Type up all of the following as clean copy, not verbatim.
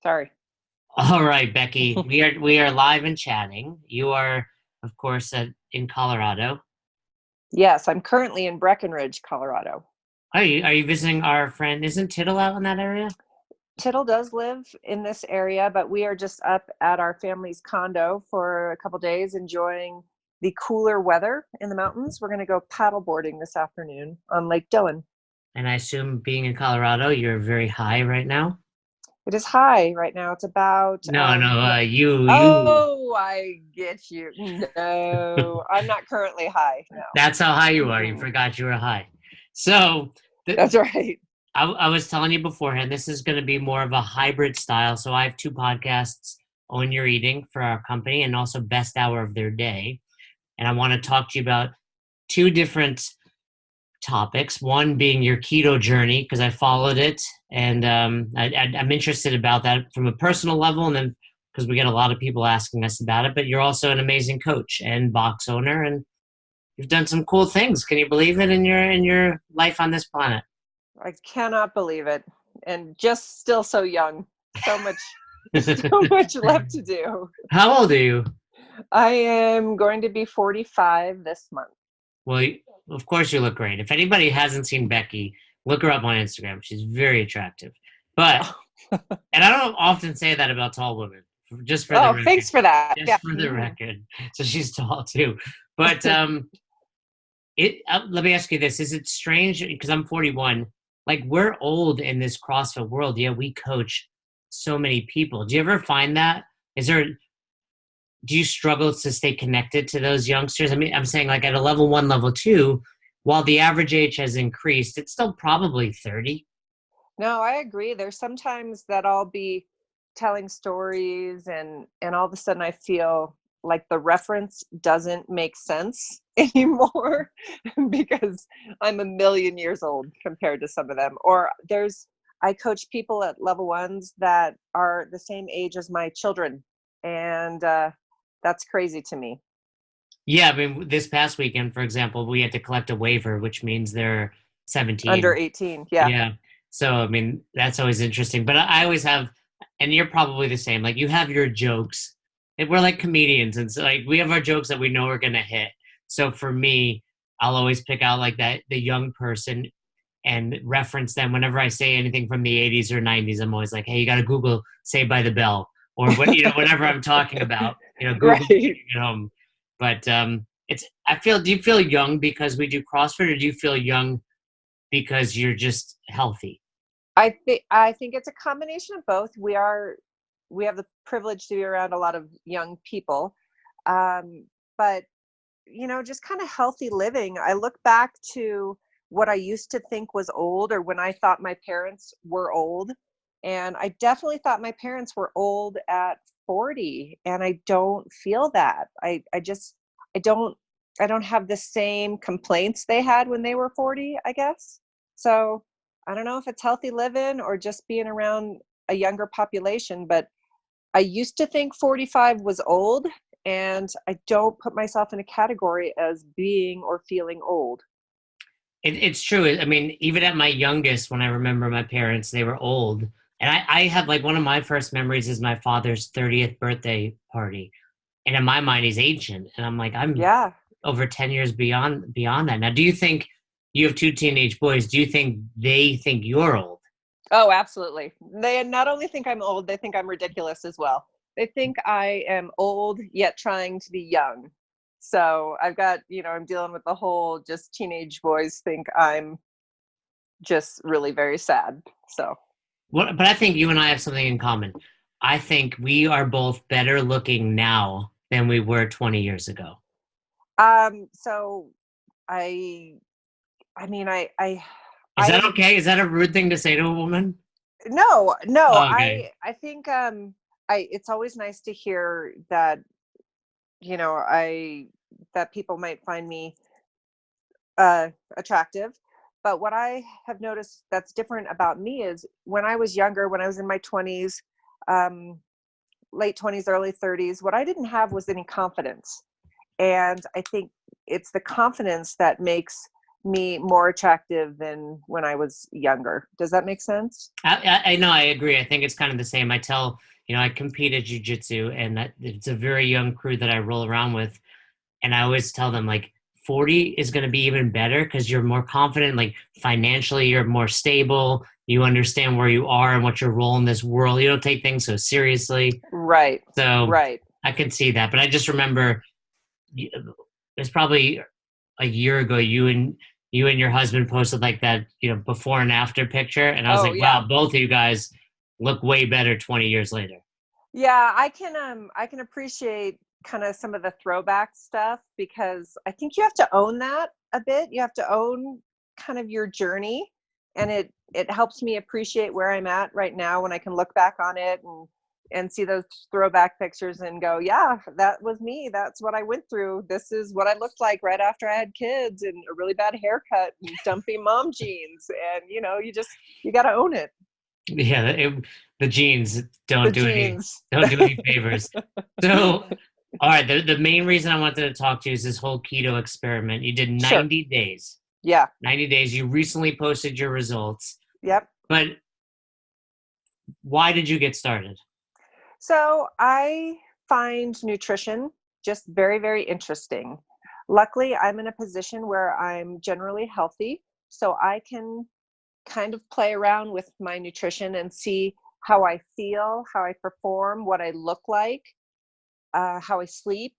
Sorry. All right, Becky, we are live and chatting. You are, of course, in Colorado. Yes, I'm currently in Breckenridge, Colorado. Are you visiting our friend? Isn't Tittle out in that area? Tittle does live in this area, but we are just up at our family's condo for a couple days enjoying the cooler weather in the mountains. We're going to go paddle boarding this afternoon on Lake Dillon. And I assume being in Colorado, you're very high right now. It is high right now. It's about No, no, you. oh, I get you. No, I'm not currently high. That's how high you are. You No. forgot you were high. So That's right. I was telling you beforehand, this is going to be more of a hybrid style. So I have two podcasts, Own Your Eating for our company and also Best Hour of Their Day. And I want to talk to you about two different topics. One being your keto journey, because I followed it, and I'm interested about that from a personal level, and then because we get a lot of people asking us about it. But you're also an amazing coach and box owner, and you've done some cool things. Can you believe it in your life on this planet? I cannot believe it. And just still so young. So much, so much left to do. How old are you? I am going to be 45 this month. Well, of course you look great. If anybody hasn't seen Becky, look her up on Instagram. She's very attractive. But and I don't often say that about tall women, just for the Oh, record. thanks for that. Just Yeah. for the record. So she's tall too. But let me ask you this: is it strange because I'm 41? Like we're old in this CrossFit world, yet we coach so many people. Do you ever find that? Is there? Do you struggle to stay connected to those youngsters? I mean, I'm saying like at a level one, level two, while the average age has increased, it's still probably 30. No, I agree. There's sometimes that I'll be telling stories and all of a sudden I feel like the reference doesn't make sense anymore because I'm a million years old compared to some of them. Or I coach people at level ones that are the same age as my children. And that's crazy to me. Yeah, I mean, this past weekend, for example, we had to collect a waiver, which means they're Under 17. 18. Yeah. Yeah. So, I mean, that's always interesting. But I always have, and you're probably the same, like you have your jokes. And we're like comedians. And so, like, we have our jokes that we know are going to hit. So for me, I'll always pick out like the young person and reference them whenever I say anything from the 80s or 90s. I'm always like, hey, you got to Google Saved by the Bell or what, whatever I'm talking about, Google Right. at home. But do you feel young because we do CrossFit or do you feel young because you're just healthy? I think it's a combination of both. We have the privilege to be around a lot of young people, but just kind of healthy living. I look back to what I used to think was old, or when I thought my parents were old, and I definitely thought my parents were old at 40, and I don't feel that. I don't have the same complaints they had when they were 40, I guess. So I don't know if it's healthy living or just being around a younger population, but I used to think 45 was old, and I don't put myself in a category as being or feeling old. It's true. I mean, even at my youngest, when I remember my parents, they were old. And I have like one of my first memories is my father's 30th birthday party. And in my mind, he's ancient. And I'm like, I'm Yeah. over 10 years beyond that. Now, do you think you have two teenage boys? Do you think they think you're old? Oh, absolutely. They not only think I'm old, they think I'm ridiculous as well. They think I am old yet trying to be young. So I've got, I'm dealing with the whole just teenage boys think I'm just really very sad. So, But I think you and I have something in common. I think we are both better looking now than we were 20 years ago. so I, I mean, Is that I, okay? Is that a rude thing to say to a woman? no, no, Oh, okay. I think, it's always nice to hear that, that people might find me attractive. But what I have noticed that's different about me is when I was younger, when I was in my 20s, um, late 20s, early 30s, what I didn't have was any confidence. And I think it's the confidence that makes me more attractive than when I was younger. Does that make sense? I know, I agree. I think it's kind of the same. I tell, I compete at jiu-jitsu, and it's a very young crew that I roll around with. And I always tell them, like, 40 is going to be even better because you're more confident, like financially, you're more stable. You understand where you are and what your role in this world. You don't take things so seriously. Right. So Right. I can see that. But I just remember it's probably a year ago, you and your husband posted like that, before and after picture. And I was like, Yeah. wow, both of you guys look way better 20 years later. Yeah, I can appreciate kind of some of the throwback stuff, because I think you have to own that a bit. You have to own kind of your journey, and it helps me appreciate where I'm at right now when I can look back on it and see those throwback pictures and go, yeah, that was me. That's what I went through. This is what I looked like right after I had kids, and a really bad haircut and dumpy mom jeans. And you got to own it. Yeah, the jeans The jeans. don't do any favors. So, all right, the main reason I wanted to talk to you is this whole keto experiment. You did 90 Sure. days. Yeah. 90 days. You recently posted your results. Yep. But why did you get started? So I find nutrition just very, very interesting. Luckily, I'm in a position where I'm generally healthy, so I can kind of play around with my nutrition and see how I feel, how I perform, what I look like, how I sleep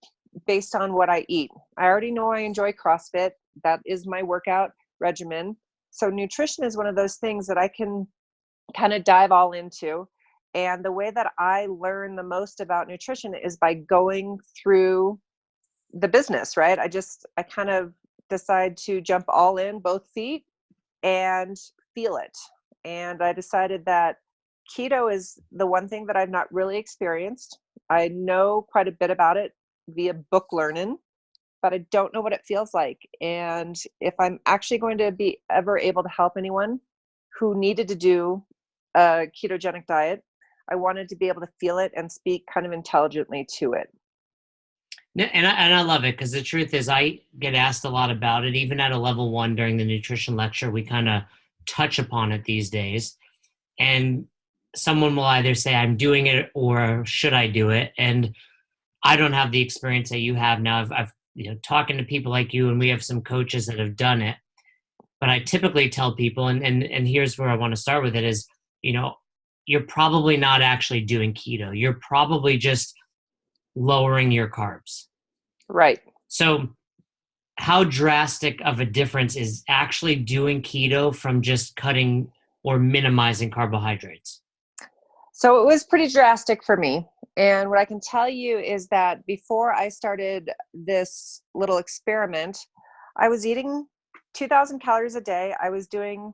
based on what I eat. I already know I enjoy CrossFit. That is my workout regimen. So nutrition is one of those things that I can kind of dive all into. And the way that I learn the most about nutrition is by going through the business, right? I kind of decide to jump all in, both feet, and feel it. And I decided that keto is the one thing that I've not really experienced. I know quite a bit about it via book learning, but I don't know what it feels like. And if I'm actually going to be ever able to help anyone who needed to do a ketogenic diet, I wanted to be able to feel it and speak kind of intelligently to it. And I love it, because the truth is I get asked a lot about it. Even at a level 1 during the nutrition lecture, we kind of touch upon it these days. And someone will either say, I'm doing it, or should I do it? And I don't have the experience that you have now. I've talking to people like you, and we have some coaches that have done it. But I typically tell people, and here's where I want to start with it, is, you're probably not actually doing keto. You're probably just lowering your carbs. Right. So how drastic of a difference is actually doing keto from just cutting or minimizing carbohydrates? So it was pretty drastic for me. And what I can tell you is that before I started this little experiment, I was eating 2,000 calories a day. I was doing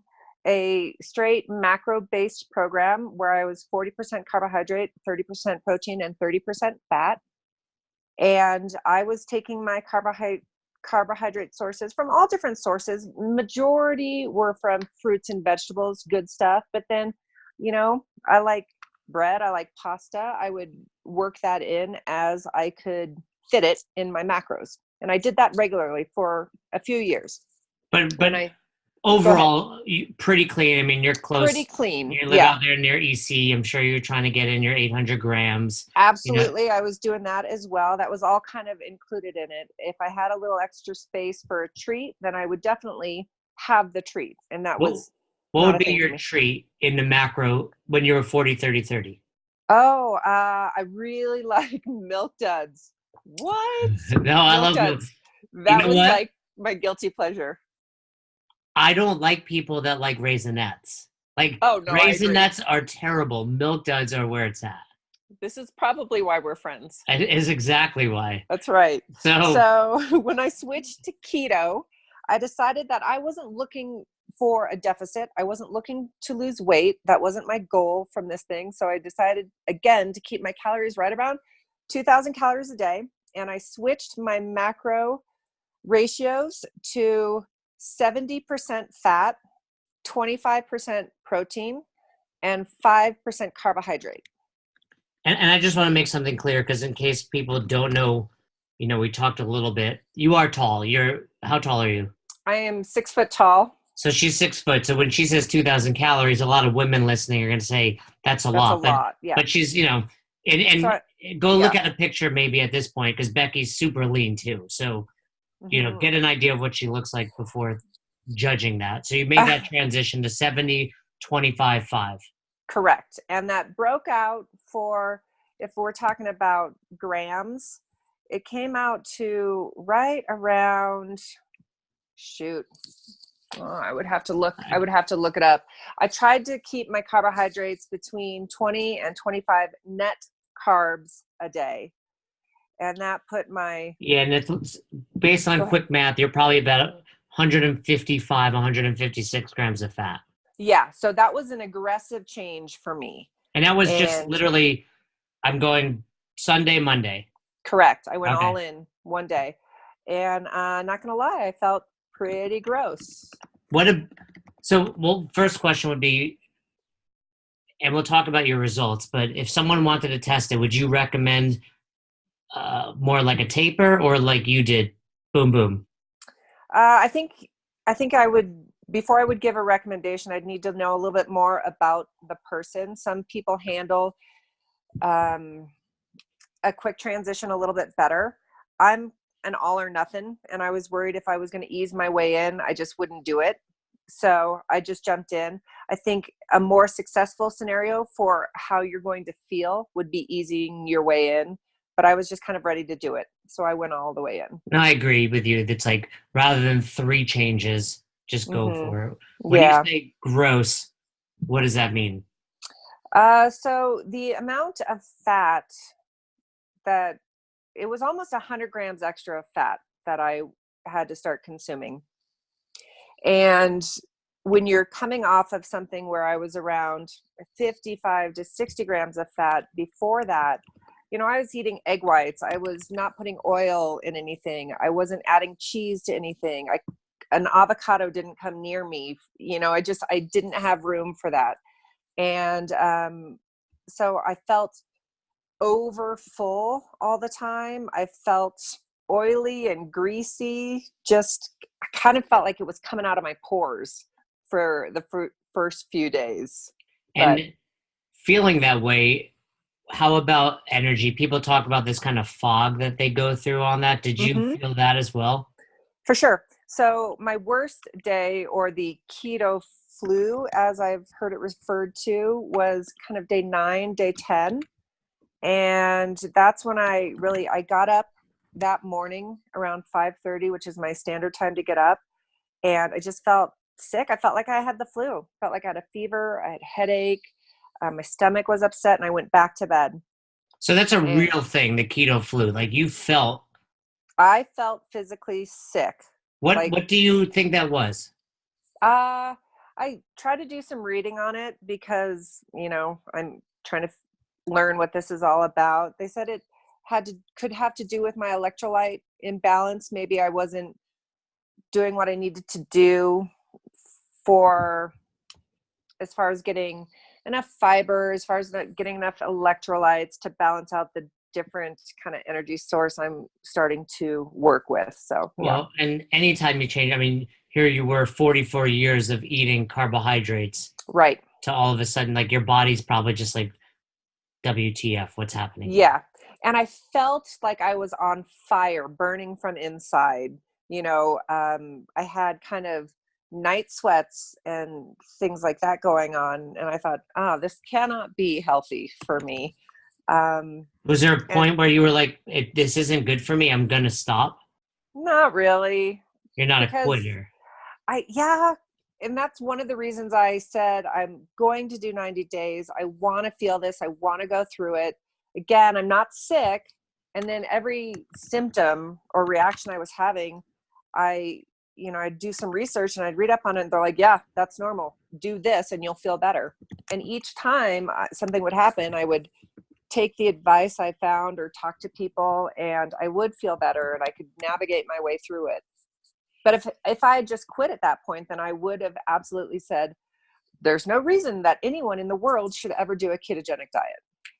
a straight macro-based program where I was 40% carbohydrate, 30% protein, and 30% fat. And I was taking my carbohydrate sources from all different sources. Majority were from fruits and vegetables, good stuff. But then, I like bread, I like pasta. I would work that in as I could fit it in my macros. And I did that regularly for a few years. But overall, pretty clean. I mean, you're close. Pretty clean. You live out there near EC. I'm sure you're trying to get in your 800 grams. Absolutely. I was doing that as well. That was all kind of included in it. If I had a little extra space for a treat, then I would definitely have the treat. And that was what would be your treat in the macro when you were 40, 30, 30? Oh, I really like Milk Duds. What? No, I love milk. That was like my guilty pleasure. I don't like people that like Raisinets. Like, oh, no, Raisinets are terrible. Milk Duds are where it's at. This is probably why we're friends. It is exactly why. That's right. So when I switched to keto, I decided that I wasn't looking for a deficit. I wasn't looking to lose weight. That wasn't my goal from this thing. So I decided, again, to keep my calories right around 2,000 calories a day. And I switched my macro ratios to 70% fat, 25% protein, and 5% carbohydrate. And I just want to make something clear, because in case people don't know, we talked a little bit. You are tall. How tall are you? I am 6 foot tall. So she's 6 foot. So when she says 2,000 calories, a lot of women listening are going to say that's a That's a lot. lot. Yeah. But she's, So, and go look yeah. at a picture maybe at this point because Becky's super lean too. So, Hmm. get an idea of what she looks like before judging that. So you made that transition to 70, 25, 5. Correct. And that broke out for, if we're talking about grams, it came out to right around, shoot. Oh, I would have to look it up. I tried to keep my carbohydrates between 20 and 25 net carbs a day. And that put my, Yeah, and it's based go on ahead. quick math, you're probably about 155, 156 grams of fat. Yeah. So that was an aggressive change for me. And that was just And literally, I'm going Sunday, Monday. correct. I went all Okay. in one day. And not going to lie, I felt pretty gross. Well, first question would be, and we'll talk about your results, but if someone wanted to test it, would you recommend more like a taper or like you did? Boom, boom. I think I would, before I would give a recommendation, I'd need to know a little bit more about the person. Some people handle um, a quick transition a little bit better. I'm an all or nothing, and I was worried if I was going to ease my way in, I just wouldn't do it. So I just jumped in. I think a more successful scenario for how you're going to feel would be easing your way in, but I was just kind of ready to do it. So I went all the way in. No, I agree with you. It's like rather than 3 changes, just go Hmm. for it. When you Yeah. say gross, what does that mean? So the amount of fat that, it was almost 100 grams extra of fat that I had to start consuming. And when you're coming off of something where I was around 55 to 60 grams of fat before that, I was eating egg whites. I was not putting oil in anything. I wasn't adding cheese to anything. An avocado didn't come near me. I didn't have room for that. And so I felt over full all the time. I felt oily and greasy. I kind of felt like it was coming out of my pores for the first few days. But And feeling that way, how about energy? People talk about this kind of fog that they go through on that. Did you mhm, feel that as well? for sure. So my worst day, or the keto flu, as I've heard it referred to, was kind of day 9, day 10. And that's when I got up that morning around 5:30, which is my standard time to get up. And I just felt sick. I felt like I had the flu. Felt like I had a fever. I had headache. My stomach was upset, and I went back to bed. So that's a And real thing, the keto flu. Like you felt I felt physically sick. what Like, what do you think that was? uh, I tried to do some reading on it because, I'm trying to learn what this is all about. They said it could have to do with my electrolyte imbalance. Maybe I wasn't doing what I needed to do for, as far as getting enough fiber, as far as getting enough electrolytes to balance out the different kind of energy source I'm starting to work with. So yeah. Well, and anytime you change, I mean, here you were 44 years of eating carbohydrates Right. to all of a sudden, like your body's probably just like, WTF, what's happening here? Yeah. And I felt like I was on fire, burning from inside. I had kind of night sweats and things like that going on. And I thought, this cannot be healthy for me. Was there a And point where you were like, this isn't good for me, I'm going to stop? not really, You're not a because quitter. yeah. And that's one of the reasons I said, I'm going to do 90 days. I want to feel this. I want to go through it. Again, I'm not sick. And then every symptom or reaction I was having, I'd do some research and I'd read up on it. And they're like, yeah, that's normal. Do this and you'll feel better. And each time something would happen, I would take the advice I found or talk to people, and I would feel better and I could navigate my way through it. But if I had just quit at that point, then I would have absolutely said, there's no reason that anyone in the world should ever do a ketogenic diet.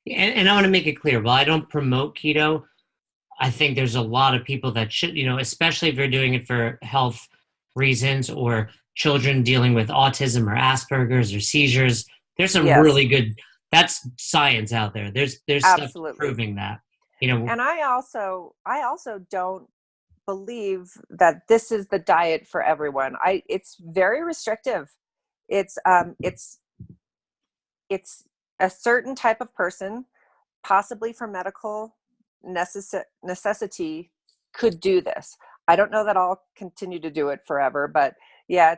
And I want to make it clear, while I don't promote keto, I think there's a lot of people that should, especially if you're doing it for health reasons, or children dealing with autism or Asperger's or seizures. There's some Yes, really good, that's science out there. There's stuff absolutely. proving that. You know, And I also don't believe that this is the diet for everyone. It's very restrictive. It's it's a certain type of person, possibly for medical necessity, could do this. I don't know that I'll continue to do it forever, but yeah,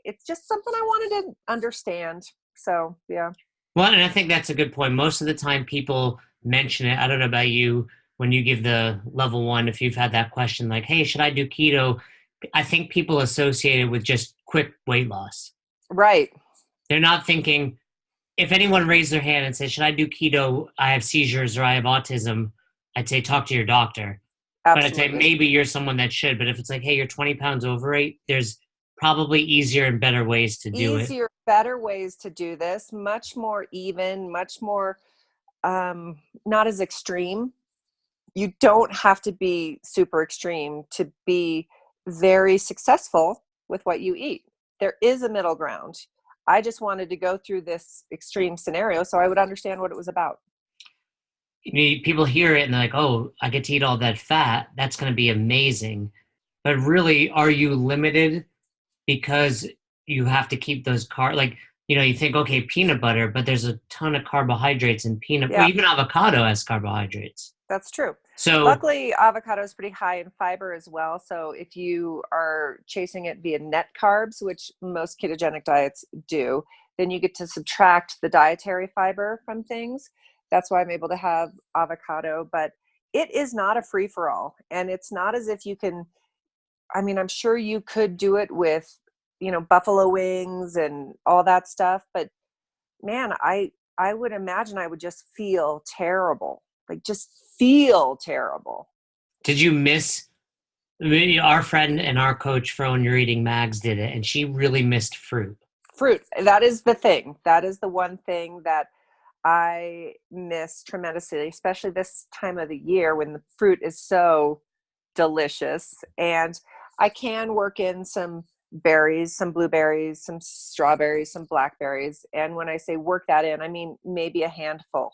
it's just something I wanted to understand. So yeah. well, and I think that's a good point. Most of the time people mention it. I don't know about you, when you give the level one, if you've had that question like, hey, should I do keto? I think people associate it with just quick weight loss. Right. They're not thinking, if anyone raised their hand and said, should I do keto? I have seizures or I have autism. I'd say, talk to your doctor. But I'd say Absolutely. maybe you're someone that should. But if it's like, hey, you're 20 pounds overweight, there's probably easier and better ways to do it. Easier, better ways to do this, much more even, much more not as extreme. You don't have to be super extreme to be very successful with what you eat. There is a middle ground. I just wanted to go through this extreme scenario so I would understand what it was about. People hear it and they're like, oh, I get to eat all that fat. That's going to be amazing. But really, are you limited because you have to keep those like, you think, okay, peanut butter, but there's a ton of carbohydrates in peanut, well, Yeah, even avocado has carbohydrates. that's true. So Luckily, avocado is pretty high in fiber as well. So if you are chasing it via net carbs, which most ketogenic diets do, then you get to subtract the dietary fiber from things. That's why I'm able to have avocado. But it is not a free for all. And it's not as if you can, I mean, I'm sure you could do it with, buffalo wings and all that stuff. But man, I would imagine I would just feel terrible, like just feel terrible. did you miss, our friend and our coach for When You're Eating Mags did it, and she really missed fruit. Fruit, that is the thing. That is the one thing that I miss tremendously, especially this time of the year when the fruit is so delicious. And I can work in some berries, some blueberries, some strawberries, some blackberries. And when I say work that in, I mean maybe a handful.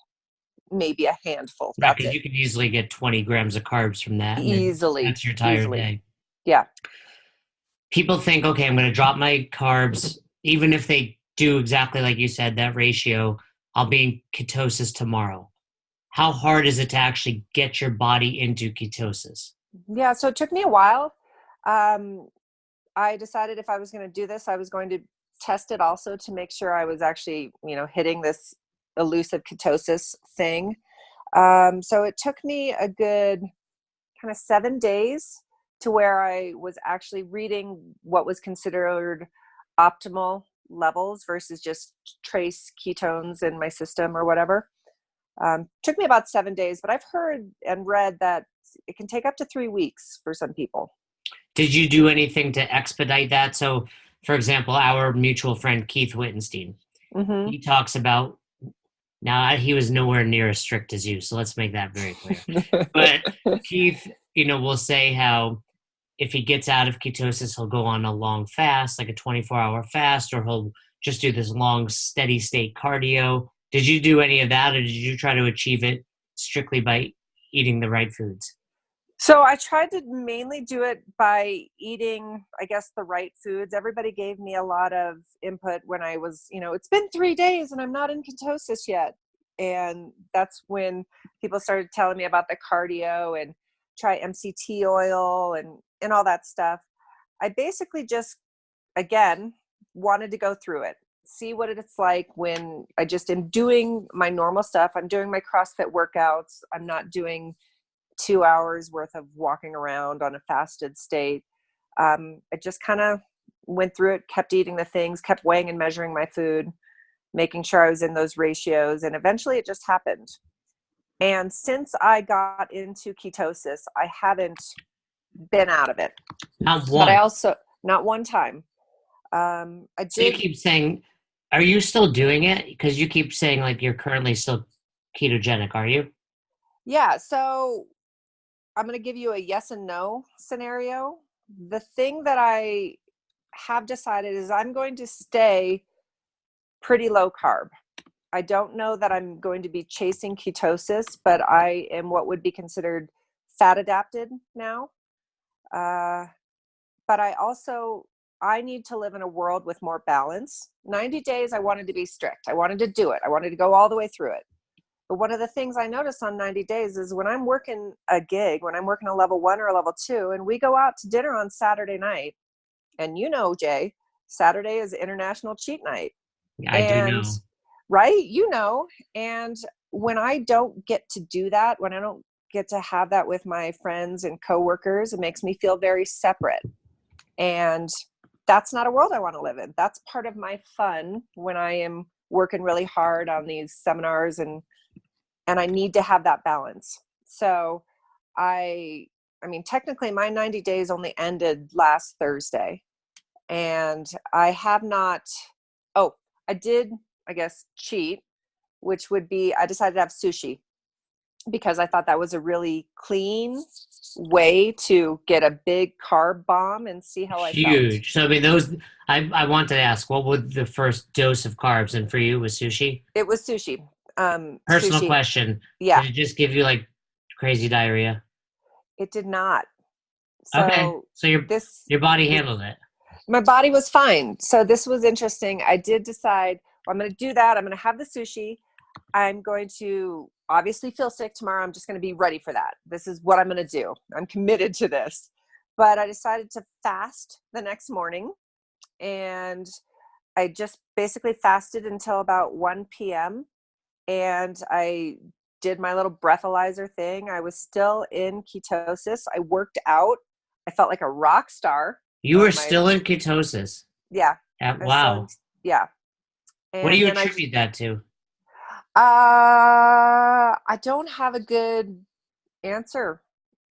Maybe a handful. Right, That's because it. you could easily get 20 grams of carbs from that, and then Easily, that's your entire easily. day. Yeah. People think, okay, I'm going to drop my carbs, even if they do exactly like you said, that ratio, I'll be in ketosis tomorrow. How hard is it to actually get your body into ketosis? Yeah. So it took me a while. Um, I decided if I was going to do this, I was going to test it also to make sure I was actually, hitting this elusive ketosis thing. So it took me a good kind of 7 days to where I was actually reading what was considered optimal levels versus just trace ketones in my system or whatever. Took me about 7 days, but I've heard and read that it can take up to 3 weeks for some people. Did you do anything to expedite that? So, for example, our mutual friend Keith Wittenstein, Mm-hmm. he talks about, now he was nowhere near as strict as you, so let's make that very clear. But Keith, will say how if he gets out of ketosis, he'll go on a long fast, like a 24-hour fast, or he'll just do this long, steady state cardio. Did you do any of that, or did you try to achieve it strictly by eating the right foods? So I tried to mainly do it by eating, I guess, the right foods. Everybody gave me a lot of input when I was, it's been 3 days and I'm not in ketosis yet. And that's when people started telling me about the cardio and try MCT oil and all that stuff. I basically just, again, wanted to go through it, see what it's like when I just am doing my normal stuff. I'm doing my CrossFit workouts. I'm not doing 2 hours worth of walking around on a fasted state. I just kind of went through it, kept eating the things, kept weighing and measuring my food, making sure I was in those ratios. And eventually it just happened. And since I got into ketosis, I haven't been out of it. Not But I one. also, not one time. I So you did, keep saying, are you still doing it? Because you keep saying like you're currently still ketogenic, are you? yeah. So I'm going to give you a yes and no scenario. The thing that I have decided is I'm going to stay pretty low carb. I don't know that I'm going to be chasing ketosis, but I am what would be considered fat adapted now. But I need to live in a world with more balance. 90 days, I wanted to be strict. I wanted to do it. I wanted to go all the way through it. But one of the things I notice on 90 days is when I'm working a gig, when I'm working a level 1 or a level 2, and we go out to dinner on Saturday night, and Jay, Saturday is International Cheat Night. I do And know. right, and when I don't get to do that, when I don't get to have that with my friends and coworkers, it makes me feel very separate. And that's not a world I want to live in. That's part of my fun when I am working really hard on these seminars, and I need to have that balance. So I mean, technically my 90 days only ended last Thursday, and I have not, I did, I guess, cheat, which would be, I decided to have sushi because I thought that was a really clean way to get a big carb bomb and see how I felt. Huge. So I mean, I wanted to ask, what was the first dose of carbs? And for you, was sushi? It was sushi. Personal Sushi. question. Yeah. Did it just give you like crazy diarrhea? It did not. Okay. So So your body handled it. my body was fine. So this was interesting. I did decide, well, I'm going to do that. I'm going to have the sushi. I'm going to obviously feel sick tomorrow. I'm just going to be ready for that. This is what I'm going to do. I'm committed to this. But I decided to fast the next morning, and I just basically fasted until about 1 p.m. and I did my little breathalyzer thing. I was still in ketosis. I worked out. I felt like a rock star. You were still in ketosis. Yeah. Wow. Yeah. What do And you then attribute that to? I don't have a good answer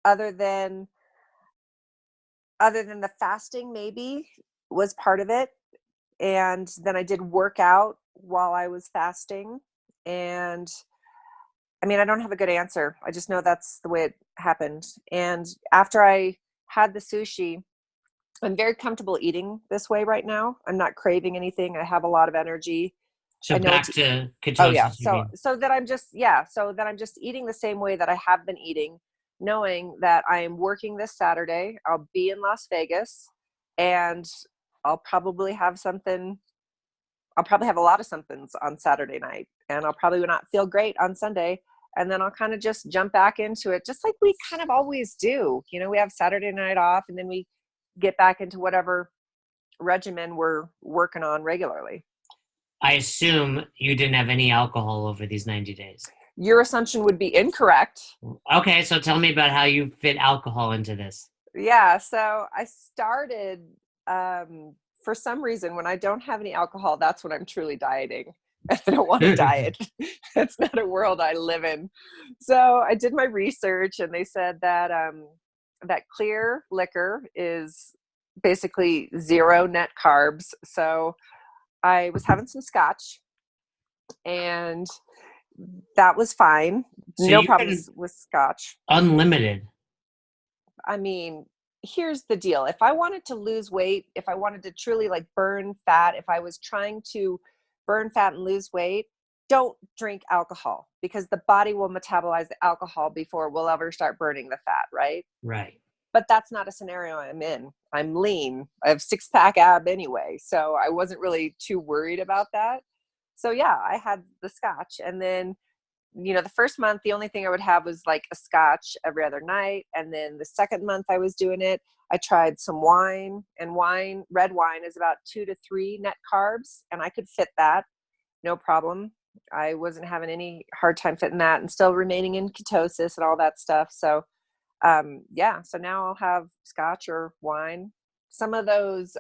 other than the fasting maybe was part of it. And then I did work out while I was fasting. And I mean, I don't have a good answer. I just know that's the way it happened. And after I had the sushi, I'm very comfortable eating this way right now. I'm not craving anything. I have a lot of energy. So I know back to oh yeah. ketosis, you So mean? that I'm just eating the same way that I have been eating, knowing that I am working this Saturday. I'll be in Las Vegas, and I'll probably have something. I'll probably have a lot of somethings on Saturday night, and I'll probably not feel great on Sunday. And then I'll kind of just jump back into it, just like we kind of always do. We have Saturday night off, and then we get back into whatever regimen we're working on regularly. I assume you didn't have any alcohol over these 90 days. Your assumption would be incorrect. Okay, so tell me about how you fit alcohol into this. Yeah, so I started, for some reason, when I don't have any alcohol, that's when I'm truly dieting. I don't want to diet. That's not a world I live in. So I did my research, and they said that that clear liquor is basically zero net carbs. So I was having some scotch, and that was fine. So No you problems with scotch. unlimited. I mean, here's the deal. If I wanted to lose weight, if I wanted to truly like burn fat, if I was trying to burn fat and lose weight, don't drink alcohol, because the body will metabolize the alcohol before we'll ever start burning the fat, right? Right. But that's not a scenario I'm in. I'm lean. I have 6-pack ab anyway. So I wasn't really too worried about that. So yeah, I had the scotch. And then, the first month, the only thing I would have was like a scotch every other night. And then the second month I was doing it, I tried some wine, and red wine is about 2 to 3 net carbs. And I could fit that. No problem. I wasn't having any hard time fitting that and still remaining in ketosis and all that stuff. So so now I'll have scotch or wine. Some of those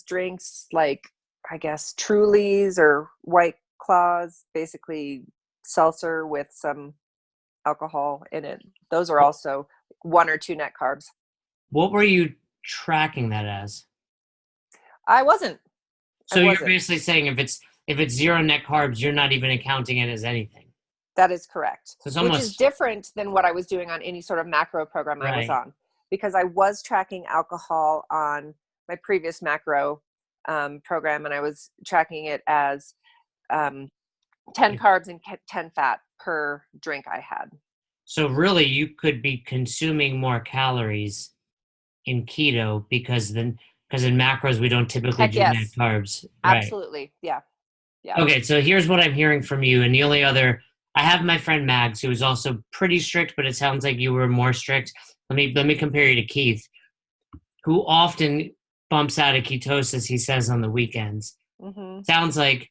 drinks, like I guess Trulies or White Claws, basically seltzer with some alcohol in it. Those are also 1 or 2 net carbs. What were you tracking that as? I wasn't. So you're basically saying if it's zero net carbs, you're not even accounting it as anything. That is correct. So it's Which is different than what I was doing on any sort of macro program I was on, because I was tracking alcohol on my previous macro program, and I was tracking it as 10 carbs and 10 fat per drink I had. So really, you could be consuming more calories in keto because in macros we don't typically Heck do net yes. carbs, right? Absolutely. Yeah. Yeah. Okay, so here's what I'm hearing from you, and the only other I have my friend Mags, who is also pretty strict, but it sounds like you were more strict. Let me compare you to Keith, who often bumps out of ketosis. He says on the weekends. Mm-hmm. Sounds like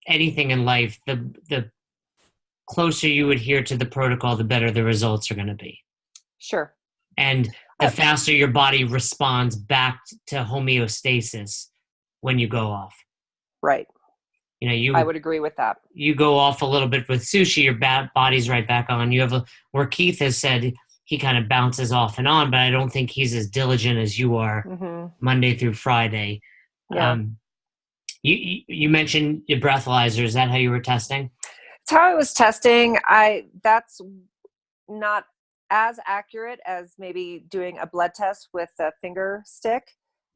anything in life, the closer you adhere to the protocol, the better the results are going to be. Sure. And the faster your body responds back to homeostasis when you go off. Right. I would agree with that. You go off a little bit with sushi, your body's right back on. You have where Keith has said he kind of bounces off and on, but I don't think he's as diligent as you are Monday through Friday. Yeah. You mentioned your breathalyzer. Is that how you were testing? It's how I was testing. That's not as accurate as maybe doing a blood test with a finger stick.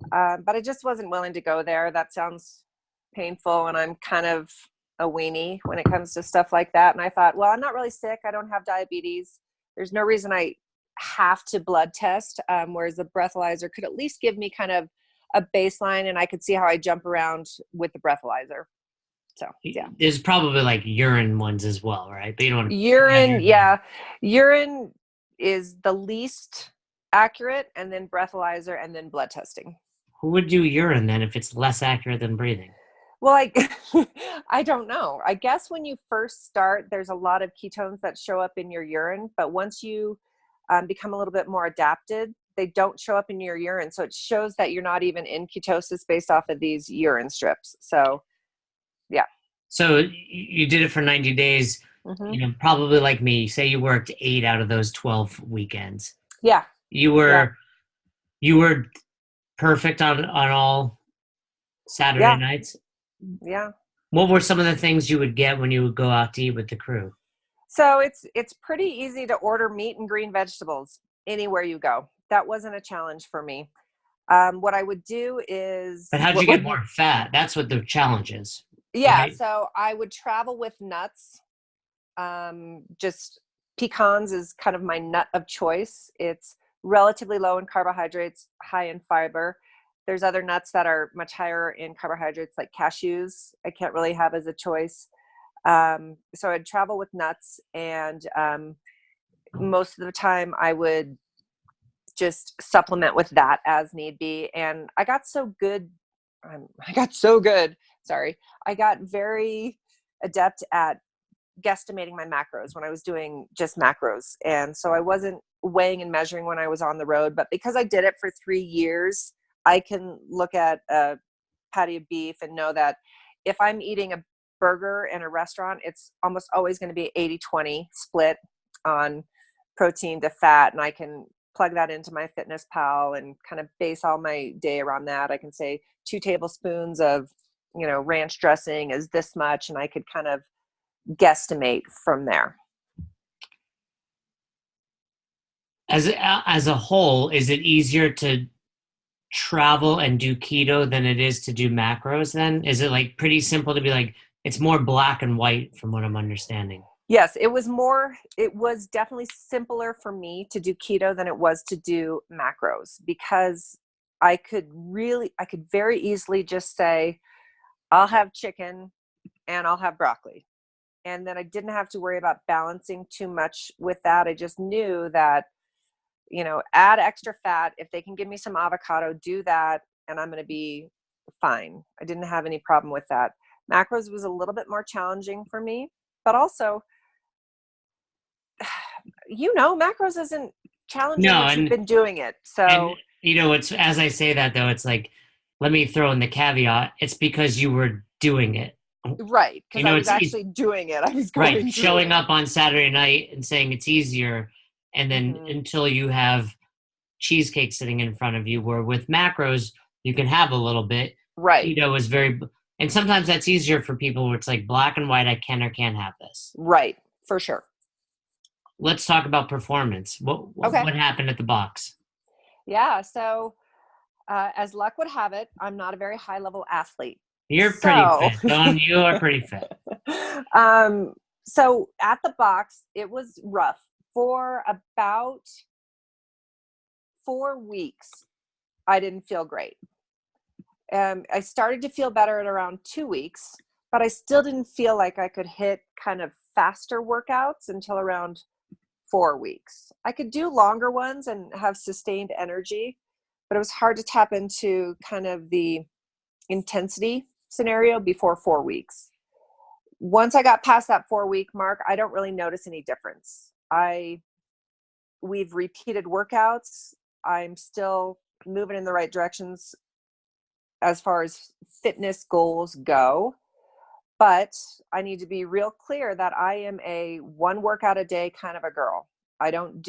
But I just wasn't willing to go there. That sounds painful, and I'm kind of a weenie when it comes to stuff like that. And I thought, well, I'm not really sick. I don't have diabetes. There's no reason I have to blood test, whereas the breathalyzer could at least give me kind of a baseline, and I could see how I jump around with the breathalyzer. So, yeah. There's probably like urine ones as well, right? But you don't want to urine. Yeah. Urine is the least accurate, and then breathalyzer, and then blood testing. Who would do urine then if it's less accurate than breathing? Well, I don't know. I guess when you first start, there's a lot of ketones that show up in your urine, but once you become a little bit more adapted, they don't show up in your urine. So it shows that you're not even in ketosis based off of these urine strips. So, yeah. So you did it for 90 days, probably like me. Say you worked 8 out of those 12 weekends. Yeah. You were perfect on all Saturday nights. Yeah. What were some of the things you would get when you would go out to eat with the crew? So it's pretty easy to order meat and green vegetables anywhere you go. That wasn't a challenge for me. What I would do is... But how'd you get more fat? That's what the challenge is. Yeah, right? So I would travel with nuts. Just pecans is kind of my nut of choice. It's relatively low in carbohydrates, high in fiber. There's other nuts that are much higher in carbohydrates, like cashews. I can't really have as a choice. So I'd travel with nuts, and most of the time I would just supplement with that as need be. And I got so good. Sorry. I got very adept at guesstimating my macros when I was doing just macros. And so I wasn't weighing and measuring when I was on the road, but because I did it for 3 years, I can look at a patty of beef and know that if I'm eating a burger in a restaurant, it's almost always going to be 80-20 split on protein to fat. And I can plug that into my Fitness Pal and kind of base all my day around that. I can say 2 tablespoons of, ranch dressing is this much, and I could kind of guesstimate from there. As a whole, is it easier to travel and do keto than it is to do macros then? Is it like pretty simple to be like, it's more black and white from what I'm understanding? Yes, it was definitely simpler for me to do keto than it was to do macros, because I could very easily just say, I'll have chicken and I'll have broccoli. And then I didn't have to worry about balancing too much with that. I just knew that, add extra fat. If they can give me some avocado, do that, and I'm going to be fine. I didn't have any problem with that. Macros was a little bit more challenging for me, but also, macros isn't challenging once you've been doing it. So, it's, as I say that though, it's like, let me throw in the caveat. It's because you were doing it. Right. Because I was actually doing it. I was going showing up on Saturday night and saying it's easier. And then until you have cheesecake sitting in front of you, where with macros, you can have a little bit. Right. Keto is and sometimes that's easier for people where it's like black and white, I can or can't have this. Right. For sure. Let's talk about performance. What happened at the box? Yeah. So As luck would have it, I'm not a very high level athlete. You're pretty So, fit. Dawn, you are pretty fit. so at the box, it was rough for about 4 weeks. I didn't feel great. I started to feel better at around 2 weeks, but I still didn't feel like I could hit kind of faster workouts until around 4 weeks. I could do longer ones and have sustained energy, but it was hard to tap into kind of the intensity scenario before 4 weeks. Once I got past that 4 week mark, I don't really notice any difference. We've repeated workouts. I'm still moving in the right directions as far as fitness goals go, but I need to be real clear that I am a one workout a day kind of a girl. I don't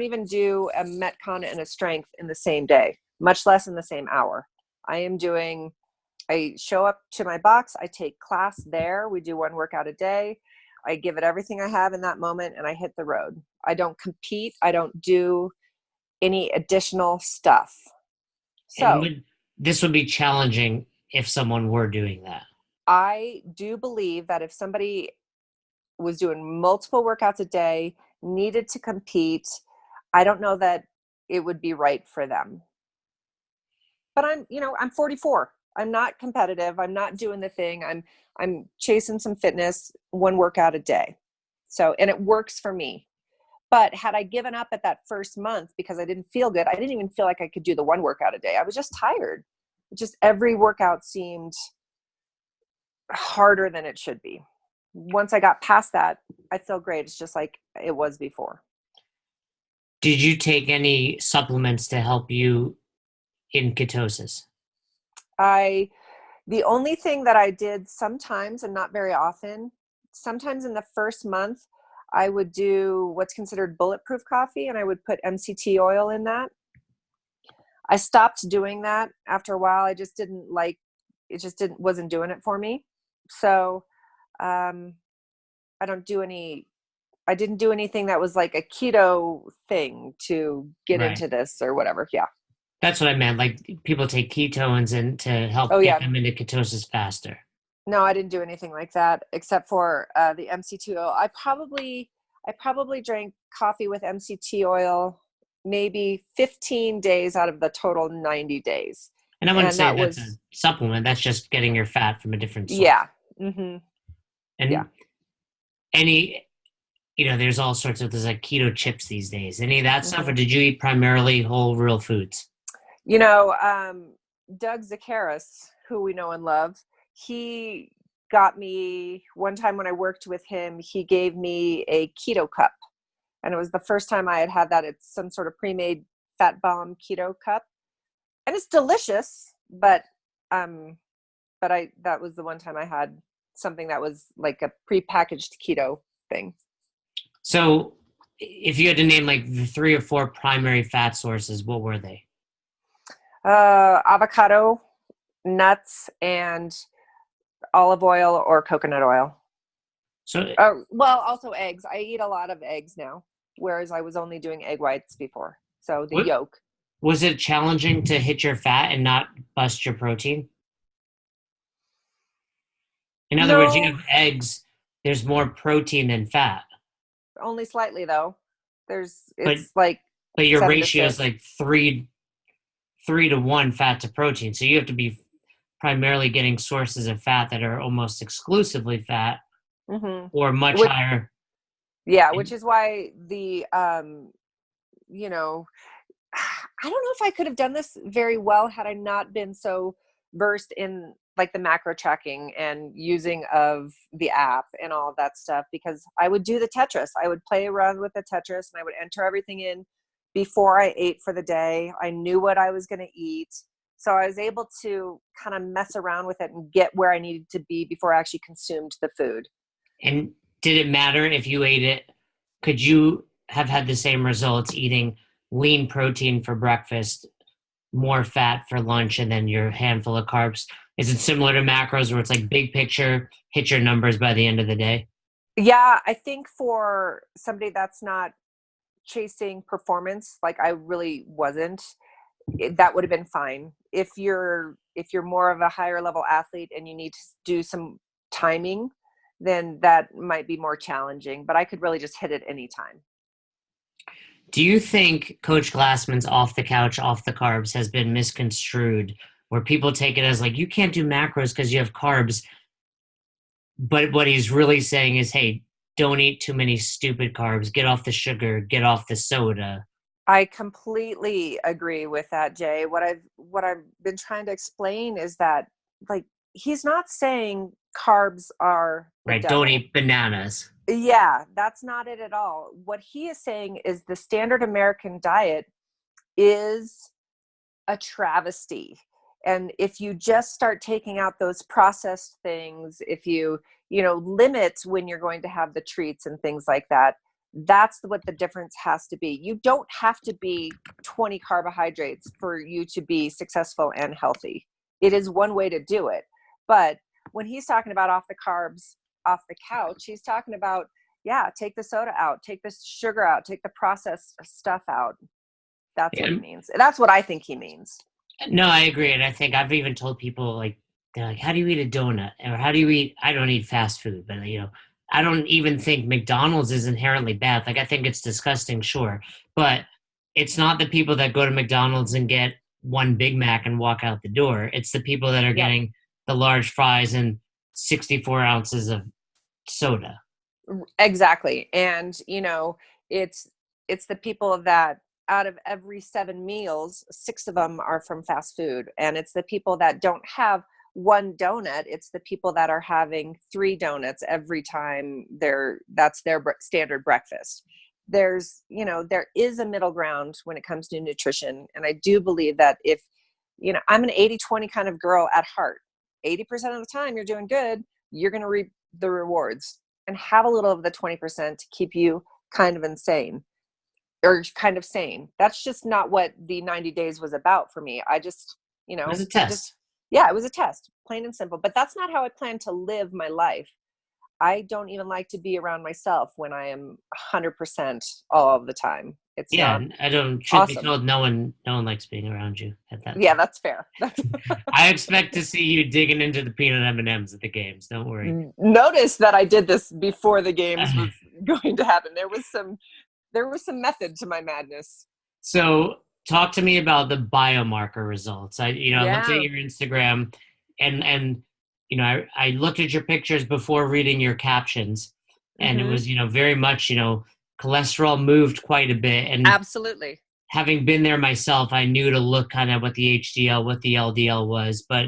even do a Metcon and a strength in the same day, much less in the same hour. I show up to my box, I take class there, we do one workout a day, I give it everything I have in that moment, and I hit the road. I don't compete, I don't do any additional stuff. So This would be challenging if someone were doing that. I do believe that if somebody was doing multiple workouts a day, needed to compete, I don't know that it would be right for them. But I'm 44. I'm not competitive. I'm not doing the thing. I'm chasing some fitness, one workout a day. So, and it works for me. But had I given up at that first month because I didn't feel good, I didn't even feel like I could do the one workout a day. I was just tired. Just every workout seemed harder than it should be. Once I got past that, I feel great. It's just like it was before. Did you take any supplements to help you in ketosis? The only thing that I did sometimes, and not very often, sometimes in the first month, I would do what's considered bulletproof coffee, and I would put MCT oil in that. I stopped doing that after a while. I just didn't like it. Wasn't doing it for me. So I didn't do anything that was like a keto thing to get Right. into this or whatever. Yeah. That's what I meant. Like people take ketones and to help Oh, get yeah. them into ketosis faster. No, I didn't do anything like that except for the MCT oil. I probably drank coffee with MCT oil maybe 15 days out of the total 90 days. And I wouldn't And say that that's a was, supplement. That's just getting your fat from a different source. yeah. Mm-hmm. And Yeah. there's all sorts of, there's like keto chips these days. Any of that stuff, or Mm-hmm. did you eat primarily whole, real foods? Doug Zakaris, who we know and love, he got me one time when I worked with him, he gave me a keto cup. And it was the first time I had that. It's some sort of pre-made fat bomb keto cup. And it's delicious, but that was the one time I had something that was like a pre-packaged keto thing. So if you had to name like the 3 or 4 primary fat sources, what were they? Avocado, nuts, and olive oil or coconut oil. So Well, also eggs. I eat a lot of eggs now, whereas I was only doing egg whites before. So the yolk. was it challenging to hit your fat and not bust your protein? In other words, you No, have eggs, there's more protein than fat. only slightly though. But It's like but your 7 to ratio is 6. like 3 to 1 fat to protein. So you have to be primarily getting sources of fat that are almost exclusively fat, Mm-hmm. or much Which, higher. yeah, which is why you know, I don't know if I could have done this very well had I not been so versed in like the macro tracking and using of the app and all of that stuff, because I would do the Tetris. I would play around with the Tetris and I would enter everything in before I ate for the day. I knew what I was going to eat. So I was able to kind of mess around with it and get where I needed to be before I actually consumed the food. And did it matter if you ate it? Could you have had the same results eating lean protein for breakfast, more fat for lunch, and then your handful of carbs? Is it similar to macros where it's like big picture, hit your numbers by the end of the day? Yeah, I think for somebody that's not chasing performance, like I really wasn't, that would have been fine. If you're more of a higher level athlete and you need to do some timing, then that might be more challenging, but I could really just hit it anytime. Do you think Coach Glassman's off the couch, off the carbs has been misconstrued, where people take it as like, you can't do macros because you have carbs? But what he's really saying is, hey, don't eat too many stupid carbs. Get off the sugar. Get off the soda. I completely agree with that, Jay. What I've been trying to explain is that, like, he's not saying carbs are the Right? Don't devil. eat bananas. Yeah, that's not it at all. What he is saying is the standard American diet is a travesty. And if you just start taking out those processed things, if you limit when you're going to have the treats and things like that, that's what the difference has to be. You don't have to be 20 carbohydrates for you to be successful and healthy. It is one way to do it. But when he's talking about off the carbs, off the couch, he's talking about, yeah, take the soda out, take the sugar out, take the processed stuff out. That's what he means. That's what I think he means. No, I agree. And I think I've even told people, like, they're like, how do you eat a donut? Or how do you eat? I don't eat fast food, but, I don't even think McDonald's is inherently bad. Like, I think it's disgusting, sure. But it's not the people that go to McDonald's and get one Big Mac and walk out the door. It's the people that are getting the large fries and 64 ounces of soda. Exactly. And, it's the people that out of every 7 meals, 6 of them are from fast food. And it's the people that don't have one donut. It's the people that are having 3 donuts every time that's their standard breakfast. There is a middle ground when it comes to nutrition. And I do believe that if, I'm an 80-20 kind of girl at heart. 80% of the time you're doing good, you're going to reap the rewards, and have a little of the 20% to keep you kind of insane or kind of sane. That's just not what the 90 days was about for me. I just, It was a test. it was a test, plain and simple. But that's not how I plan to live my life. I don't even like to be around myself when I am 100% all of the time. It's not I don't. Truth awesome. be told, no one likes being around you at that. Yeah, time. that's fair. I expect to see you digging into the peanut M&Ms at the games. Don't worry. Notice that I did this before the games was going to happen. There was some method to my madness. So, talk to me about the biomarker results. I looked at your Instagram, and I looked at your pictures before reading your captions, and it was very much cholesterol moved quite a bit, and absolutely. Having been there myself, I knew to look kind of what the HDL, what the LDL was, but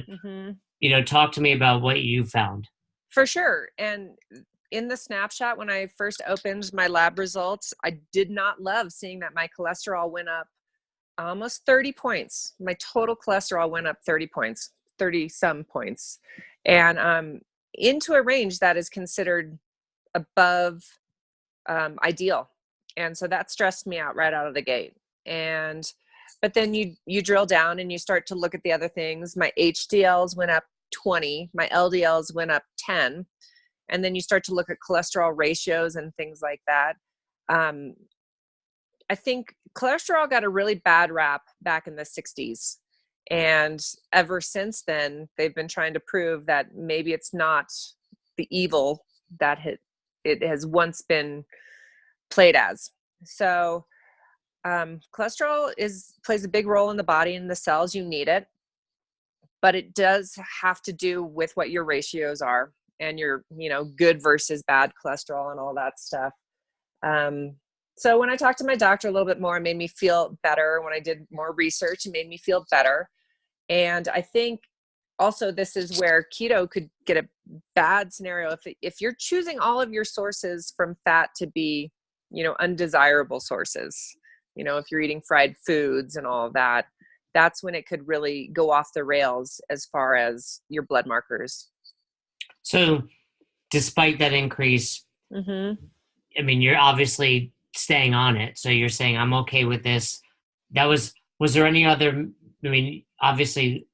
talk to me about what you found. For sure. And in the snapshot, when I first opened my lab results, I did not love seeing that my cholesterol went up almost 30 points. My total cholesterol went up 30 points, 30 some points, and into a range that is considered above ideal. And so that stressed me out right out of the gate. But then you drill down and you start to look at the other things. My HDLs went up 20, my LDLs went up 10. And then you start to look at cholesterol ratios and things like that. I think cholesterol got a really bad rap back in the 60s. And ever since then, they've been trying to prove that maybe it's not the evil that it has once been played as. So cholesterol plays a big role in the body and the cells. You need it, but it does have to do with what your ratios are and your, good versus bad cholesterol and all that stuff. So when I talked to my doctor a little bit more, it made me feel better. When I did more research, it made me feel better. And I think also this is where keto could get a bad scenario. If you're choosing all of your sources from fat to be, undesirable sources, if you're eating fried foods and all of that, that's when it could really go off the rails as far as your blood markers. So despite that increase, I mean, you're obviously staying on it. So you're saying, I'm okay with this. Was there any other, obviously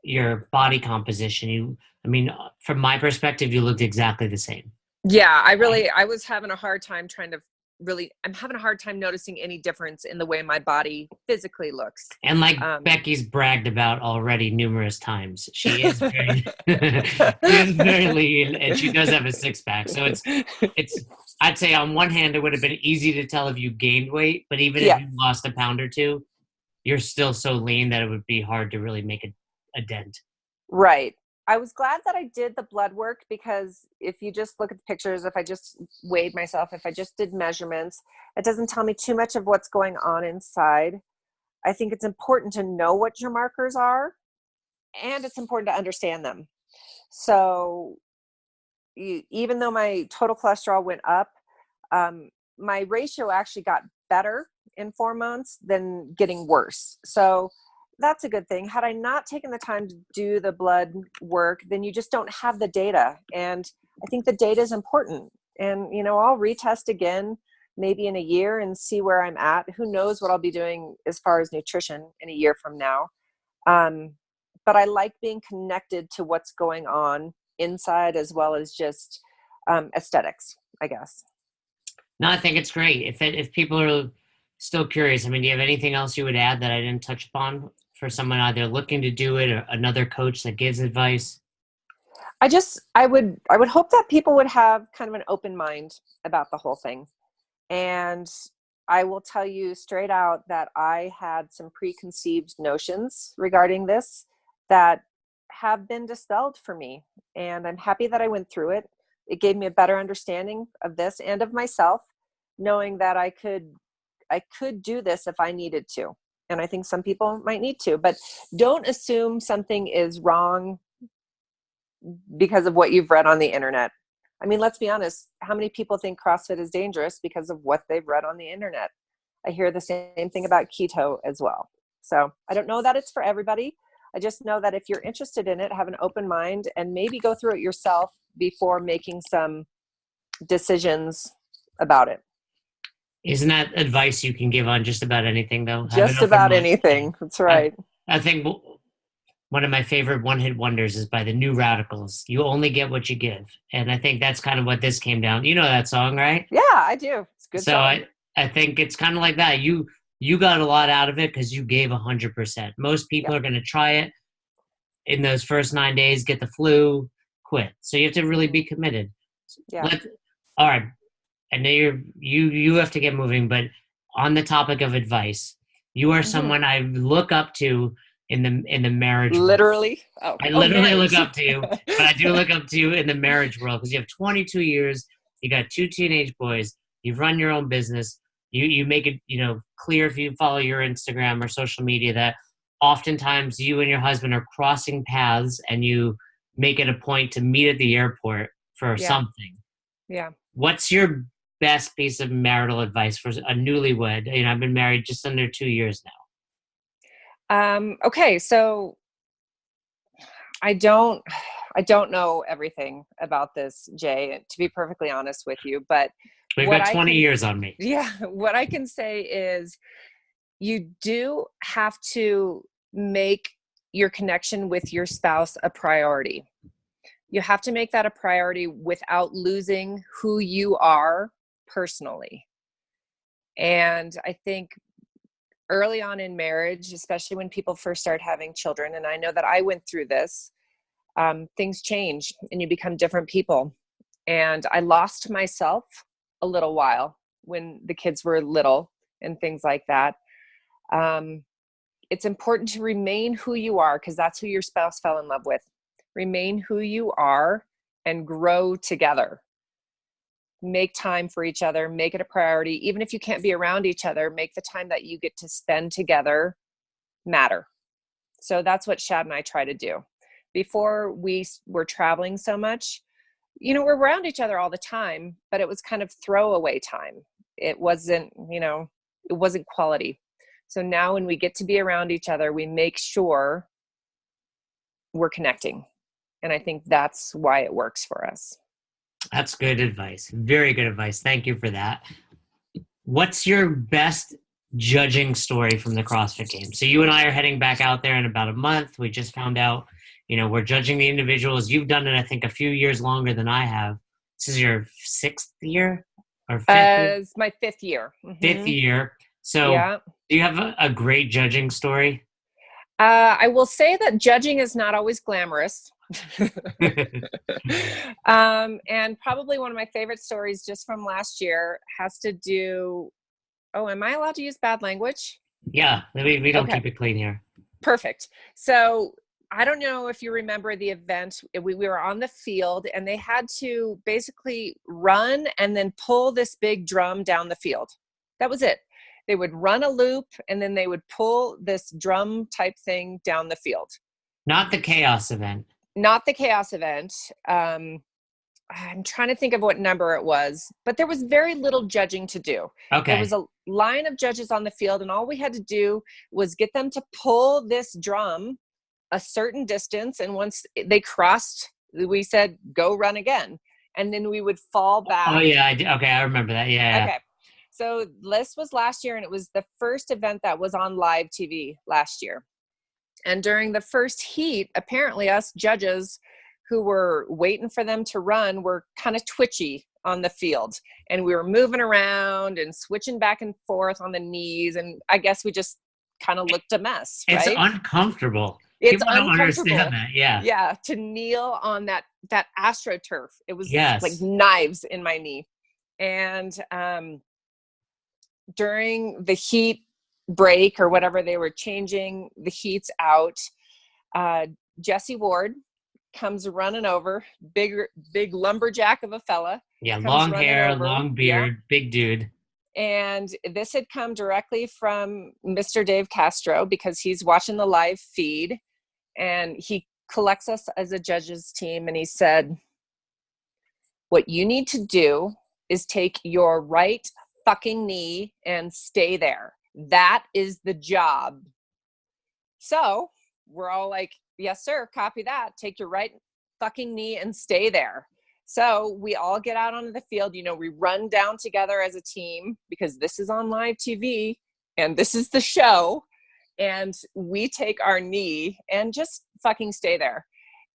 your body composition, from my perspective, you looked exactly the same. Yeah, I was having a hard time trying to I'm having a hard time noticing any difference in the way my body physically looks. And like Becky's bragged about already numerous times, she is very, she is very lean, and she does have a six pack. So it's. I'd say on one hand, it would have been easy to tell if you gained weight, but even if you lost a pound or two, you're still so lean that it would be hard to really make a dent. Right. I was glad that I did the blood work, because if you just look at the pictures, if I just weighed myself, if I just did measurements, it doesn't tell me too much of what's going on inside. I think it's important to know what your markers are, and it's important to understand them. So even though my total cholesterol went up, my ratio actually got better in 4 months than getting worse. So that's a good thing. Had I not taken the time to do the blood work, then you just don't have the data. And I think the data is important. And, I'll retest again, maybe in a year, and see where I'm at. Who knows what I'll be doing as far as nutrition in a year from now. But I like being connected to what's going on inside, as well as just aesthetics, I guess. No, I think it's great. If people are still curious, do you have anything else you would add that I didn't touch upon for someone either looking to do it or another coach that gives advice? I would hope that people would have kind of an open mind about the whole thing. And I will tell you straight out that I had some preconceived notions regarding this that have been dispelled for me. And I'm happy that I went through it. It gave me a better understanding of this and of myself, knowing that I could do this if I needed to. And I think some people might need to, but don't assume something is wrong because of what you've read on the internet. Let's be honest. How many people think CrossFit is dangerous because of what they've read on the internet? I hear the same thing about keto as well. So I don't know that it's for everybody. I just know that if you're interested in it, have an open mind and maybe go through it yourself before making some decisions about it. Isn't that advice you can give on just about anything, though? Just about anything. That's right. I think one of my favorite one-hit wonders is by the New Radicals. You only get what you give. And I think that's kind of what this came down. You know that song, right? Yeah, I do. It's a good song. I think it's kind of like that. You got a lot out of it because you gave 100%. Most people are going to try it in those first 9 days, get the flu, quit. So you have to really be committed. Yeah. All right. I know you have to get moving, but on the topic of advice, you are someone I look up to in the marriage literally world. I literally look up to you, but I do look up to you in the marriage world because you have 22 years, you got 2 teenage boys, you've run your own business, you make it clear if you follow your Instagram or social media that oftentimes you and your husband are crossing paths and you make it a point to meet at the airport for something. Yeah. What's your best piece of marital advice for a newlywed? I've been married just under 2 years now. Okay. So I don't know everything about this, Jay, to be perfectly honest with you, but we've got 20 years on me. Yeah. What I can say is you do have to make your connection with your spouse a priority. You have to make that a priority without losing who you are personally. And I think early on in marriage, especially when people first start having children, and I know that I went through this, things change and you become different people. And I lost myself a little while when the kids were little and things like that. It's important to remain who you are because that's who your spouse fell in love with. Remain who you are and grow together. Make time for each other. Make it a priority. Even if you can't be around each other, make the time that you get to spend together matter. So that's what Shad and I try to do. Before we were traveling so much, we're around each other all the time, but it was kind of throwaway time. It wasn't, it wasn't quality. So now when we get to be around each other, we make sure we're connecting. And I think that's why it works for us. That's good advice. Very good advice. Thank you for that. What's your best judging story from the CrossFit Games? So you and I are heading back out there in about a month. We just found out, we're judging the individuals. You've done it, I think, a few years longer than I have. This is your 6th year? or fifth It's my 5th year. fifth year. So Yeah. do you have a great judging story? I will say that judging is not always glamorous. And probably one of my favorite stories just from last year has to do. Oh, am I allowed to use bad language? Yeah, we don't Okay, keep it clean here. perfect. So I don't know if you remember the event. We were on the field and they had to basically run and then pull this big drum down the field. That was it. They would run a loop and then they would pull this drum type thing down the field. Not the chaos event. Not the chaos event. I'm trying to think of what number it was, but there was very little judging to do. There was Okay. a line of judges on the field, and all we had to do was get them to pull this drum a certain distance. And once they crossed, we said, go run again. And then we would fall Oh back. yeah, okay, I remember that. Yeah. Okay. So this was last year, and it was the first event that was on live TV last year. And during the first heat, apparently us judges who were waiting for them to run were kind of twitchy on the field. And we were moving around and switching back and forth on the knees. And I guess we just kind of looked a mess, It's right? uncomfortable. It's People don't understand uncomfortable. that. Yeah. Yeah, to kneel on that AstroTurf. It was like Yes. knives in my knee. And during the heat break or whatever, they were changing the heats out. Jesse Ward comes running over, big lumberjack of a fella. Yeah, Comes long running hair, over. long Yeah. beard, big dude. And this had come directly from Mr. Dave Castro because he's watching the live feed, and he collects us as a judges team. And he said, what you need to do is take your right fucking knee and stay there. That is the job. So we're all like, yes, sir, copy that. Take your right fucking knee and stay there. So we all get out onto the field. You know, we run down together as a team because this is on live TV and this is the show. And we take our knee and just fucking stay there.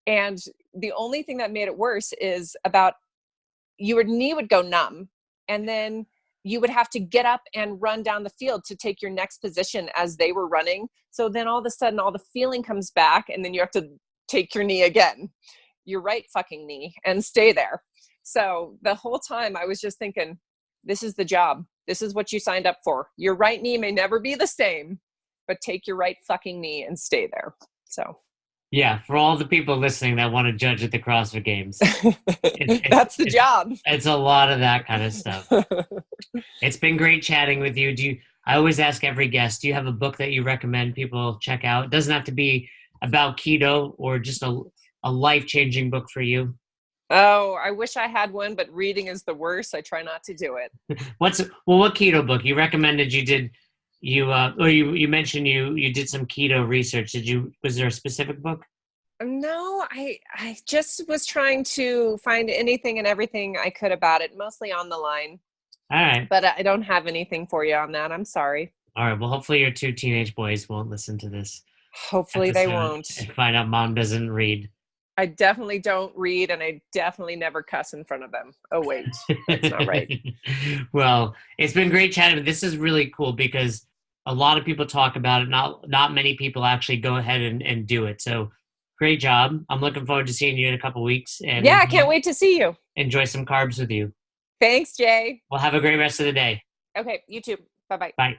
And the only thing that made it worse is about your knee would go numb, and then you would have to get up and run down the field to take your next position as they were running. So then all of a sudden, all the feeling comes back, and then you have to take your knee again, your right fucking knee, and stay there. So the whole time I was just thinking, this is the job. This is what you signed up for. Your right knee may never be the same, but take your right fucking knee and stay there. So Yeah, for all the people listening that want to judge at the CrossFit Games, that's the job. It's a lot of that kind of stuff. It's been great chatting with you. I always ask every guest, do you have a book that you recommend people check out? It doesn't have to be about keto or just a life-changing book for you. Oh, I wish I had one, but reading is the worst. I try not to do it. What keto book you recommended? You mentioned you did some keto research. Was there a specific book? No, I just was trying to find anything and everything I could about it, mostly on the line. All right. But I don't have anything for you on that. I'm sorry. All right. Well, hopefully your 2 teenage boys won't listen to this. Hopefully they won't. And find out mom doesn't read. I definitely don't read, and I definitely never cuss in front of them. Oh, wait. That's not right. Well, it's been great chatting. This is really cool because a lot of people talk about it. Not many people actually go ahead and do it. So great job. I'm looking forward to seeing you in a couple weeks. And yeah, I can't wait to see you. Enjoy some carbs with you. Thanks, Jay. Well, have a great rest of the day. Okay, you too. Bye-bye. Bye.